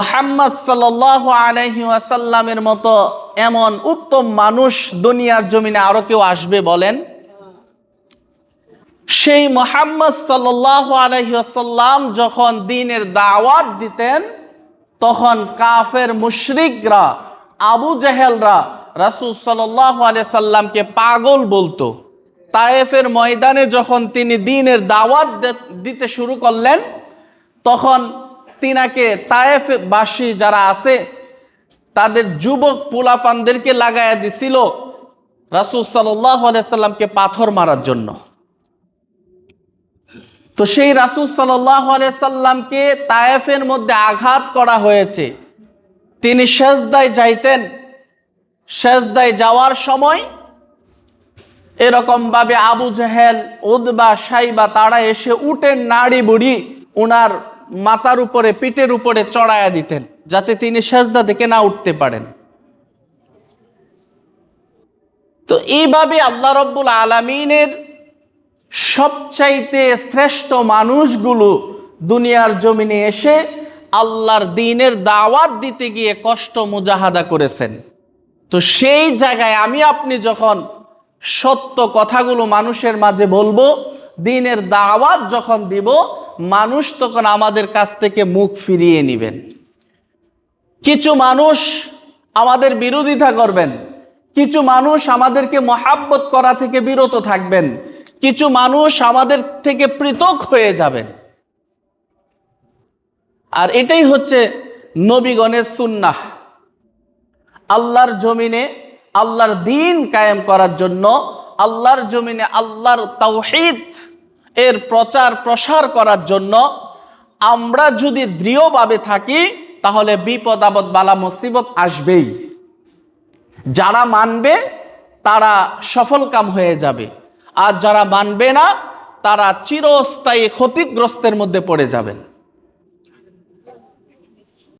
মুহাম্মদ সাল্লাল্লাহু আলাইহি ওয়াসাল্লামের মতো এমন উত্তম মানুষ দুনিয়ার জমিনে আরো কেউ আসবে বলেন? সেই মুহাম্মদ সাল্লাল্লাহু আলাইহি ওয়াসাল্লাম যখন দ্বীনের দাওয়াত দিতেন, তখন কাফের মুশরিকরা, আবু জেহেলরা রাসূল সাল্লাল্লাহু আলাইহি সাল্লামকে পাগল বলতো। তায়েফের ময়দানে যখন তিনি দ্বীনের দাওয়াত দিতে শুরু করলেন, তখন তিনাকে তায়েফবাসী যারা আছে তাদের যুবক পোলাপানদেরকে লাগায়া দিছিল রাসূল সাল্লাল্লাহু আলাইহি সাল্লামকে পাথর মারার জন্য। তো সেই রাসূল সাল্লাল্লাহু আলাইহি সাল্লামকে তায়েফের মধ্যে আঘাত করা হয়েছে। তিনি সেজদায় যাইতেন, সেজদায় যাওয়ার সময় এরকম ভাবে আবু জেহেল, উতবা, শাইবা তারা এসে উটের নাড়ি বুড়ি উনার মাথার উপরে, পিঠের উপরে চড়ায়া দিতেন, যাতে তিনি সেজদা থেকে না উঠতে পারেন। তো এইভাবে আল্লাহ রাব্বুল আলামিনের সবচাইতে শ্রেষ্ঠ মানুষগুলো দুনিয়ার জমিনে এসে আল্লাহর দ্বীনের দাওয়াত দিতে গিয়ে কষ্ট মুজাহাদা করেছেন। তো সেই জায়গায় আমি আপনি যখন সত্য কথাগুলো মানুষের মাঝে বলবো, দ্বীনের দাওয়াত যখন দিব, মানুষ তখন আমাদের কাছ থেকে মুখ ফিরিয়ে নেবেন। কিছু মানুষ আমাদের বিরোধিতা করবেন, কিছু মানুষ আমাদেরকে মহাব্বত করা থেকে বিরত থাকবেন, কিছু মানুষ আমাদের থেকে পৃথক হয়ে যাবেন। আর এটাই হচ্ছে নবীগণের সুন্নাহ। আল্লাহর জমিনে আল্লাহর দ্বীন কায়েম করার জন্য, আল্লাহর জমিনে আল্লাহর তাওহীদ এর প্রচার প্রসার করার জন্য আমরা যদি দৃঢ়ভাবে থাকি, তাহলে বিপদ আপদ বালা মুসিবত আসবেই। যারা মানবে তারা সফলকাম হয়ে যাবে, আর যারা মানবে না তারা চিরস্থায়ী ক্ষতিগ্রস্তের মধ্যে পড়ে যাবেন।